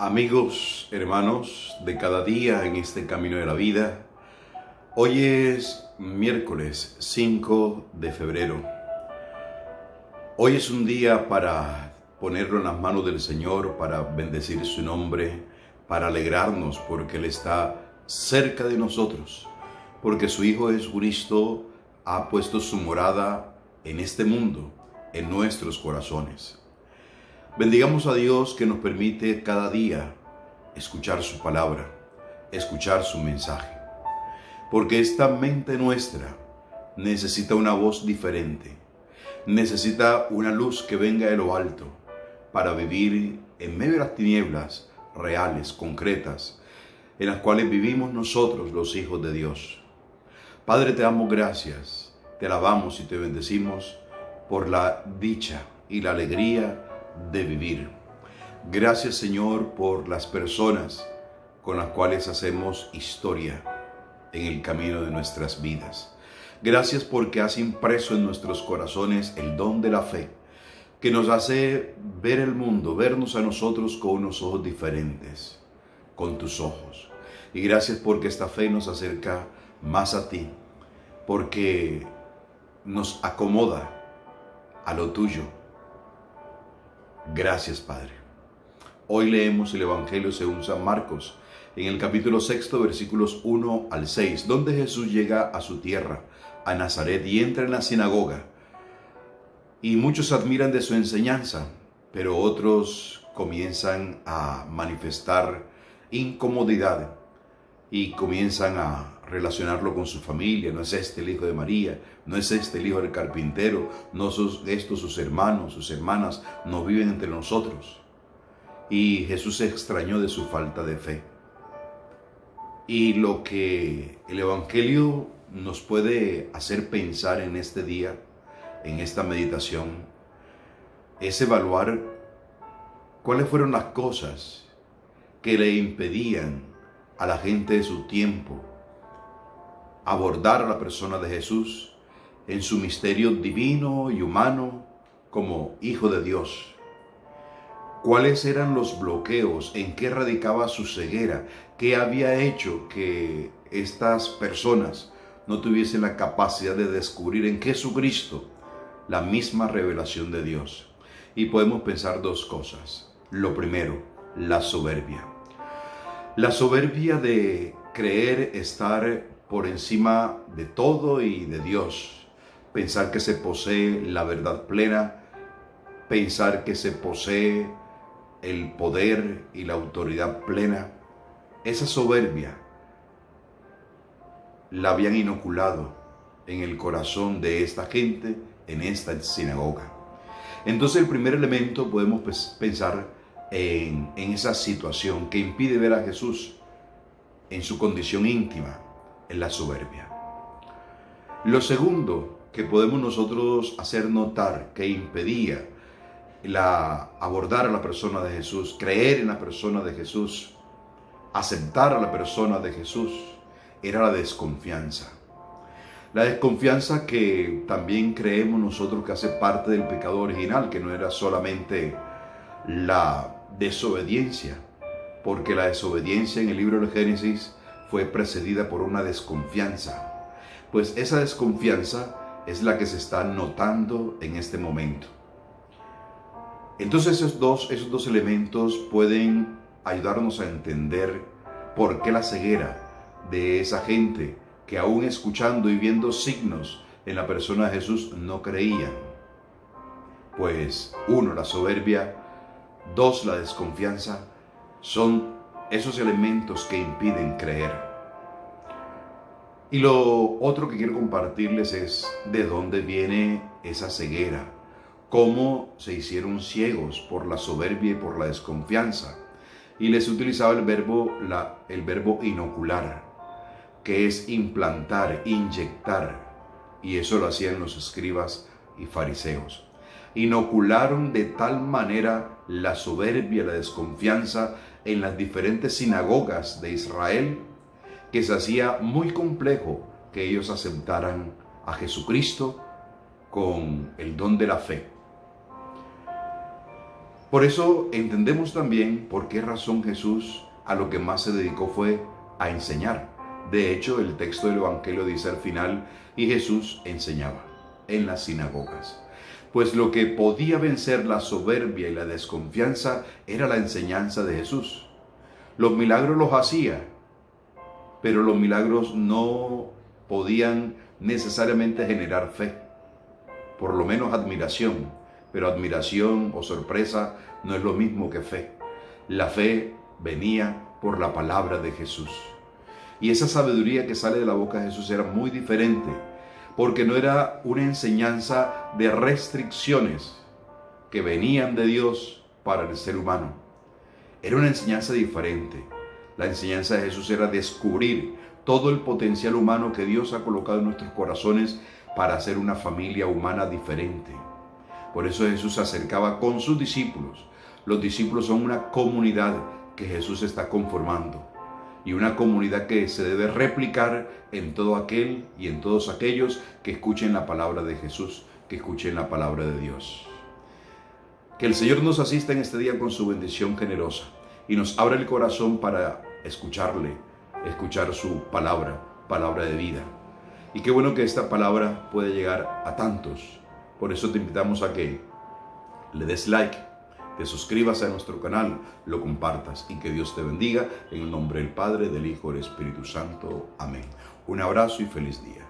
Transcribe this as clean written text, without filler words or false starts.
Amigos, hermanos de cada día en este camino de la vida, hoy es miércoles 5 de febrero. Hoy es un día para ponerlo en las manos del Señor, para bendecir su nombre, para alegrarnos porque Él está cerca de nosotros, porque su Hijo Jesucristo ha puesto su morada en este mundo, en nuestros corazones. Bendigamos a Dios que nos permite cada día escuchar su palabra, escuchar su mensaje. Porque esta mente nuestra necesita una voz diferente, necesita una luz que venga de lo alto para vivir en medio de las tinieblas reales, concretas, en las cuales vivimos nosotros los hijos de Dios. Padre, te damos gracias, te alabamos y te bendecimos por la dicha y la alegría de vivir. Gracias, Señor, por las personas con las cuales hacemos historia en el camino de nuestras vidas. Gracias porque has impreso en nuestros corazones el don de la fe, que nos hace ver el mundo, vernos a nosotros con unos ojos diferentes, con tus ojos. Y gracias porque esta fe nos acerca más a ti, porque nos acomoda a lo tuyo. Gracias, Padre. Hoy leemos el Evangelio según San Marcos, en el capítulo 6, versículos 1 al 6, donde Jesús llega a su tierra, a Nazaret, y entra en la sinagoga. Y muchos admiran de su enseñanza, pero otros comienzan a manifestar incomodidad y comienzan a relacionarlo con su familia. No es este el hijo de María, no es este el hijo del carpintero, no son estos sus hermanos, sus hermanas, no viven entre nosotros. Y Jesús se extrañó de su falta de fe. Y lo que el Evangelio nos puede hacer pensar en este día, en esta meditación, es evaluar cuáles fueron las cosas que le impedían a la gente de su tiempo abordar a la persona de Jesús en su misterio divino y humano como Hijo de Dios. ¿Cuáles eran los bloqueos? ¿En qué radicaba su ceguera? ¿Qué había hecho que estas personas no tuviesen la capacidad de descubrir en Jesucristo la misma revelación de Dios? Y podemos pensar dos cosas. Lo primero, la soberbia. La soberbia de creer estar por encima de todo y de Dios. Pensar que se posee la verdad plena. Pensar que se posee el poder y la autoridad plena. Esa soberbia la habían inoculado en el corazón de esta gente en esta sinagoga. Entonces el primer elemento podemos pensar en esa situación que impide ver a Jesús en su condición íntima, en la soberbia. Lo segundo que podemos nosotros hacer notar que impedía abordar a la persona de Jesús, creer en la persona de Jesús, aceptar a la persona de Jesús, era la desconfianza. La desconfianza que también creemos nosotros que hace parte del pecado original, que no era solamente la desobediencia, porque la desobediencia en el libro del Génesis fue precedida por una desconfianza. Pues esa desconfianza es la que se está notando en este momento. Entonces esos dos elementos pueden ayudarnos a entender por qué la ceguera de esa gente que aún escuchando y viendo signos en la persona de Jesús no creían. Pues 1, la soberbia, 2, la desconfianza, son esos elementos que impiden creer. Y lo otro que quiero compartirles es de dónde viene esa ceguera. Cómo se hicieron ciegos por la soberbia y por la desconfianza. Y les utilizaba el verbo inocular, que es implantar, inyectar. Y eso lo hacían los escribas y fariseos. Inocularon de tal manera la soberbia, la desconfianza en las diferentes sinagogas de Israel, que se hacía muy complejo que ellos aceptaran a Jesucristo con el don de la fe. Por eso entendemos también por qué razón Jesús a lo que más se dedicó fue a enseñar. De hecho, el texto del Evangelio dice al final, y Jesús enseñaba en las sinagogas. Pues lo que podía vencer la soberbia y la desconfianza era la enseñanza de Jesús. Los milagros los hacía, pero los milagros no podían necesariamente generar fe, por lo menos admiración. Pero admiración o sorpresa no es lo mismo que fe. La fe venía por la palabra de Jesús. Y esa sabiduría que sale de la boca de Jesús era muy diferente, porque no era una enseñanza de restricciones que venían de Dios para el ser humano. Era una enseñanza diferente. La enseñanza de Jesús era descubrir todo el potencial humano que Dios ha colocado en nuestros corazones para hacer una familia humana diferente. Por eso Jesús se acercaba con sus discípulos. Los discípulos son una comunidad que Jesús está conformando, y una comunidad que se debe replicar en todo aquel y en todos aquellos que escuchen la palabra de Jesús, que escuchen la palabra de Dios. Que el Señor nos asista en este día con su bendición generosa y nos abra el corazón para escucharle, escuchar su palabra, palabra de vida. Y qué bueno que esta palabra puede llegar a tantos. Por eso te invitamos a que le des like, te suscribas a nuestro canal, lo compartas y que Dios te bendiga en el nombre del Padre, del Hijo y del Espíritu Santo. Amén. Un abrazo y feliz día.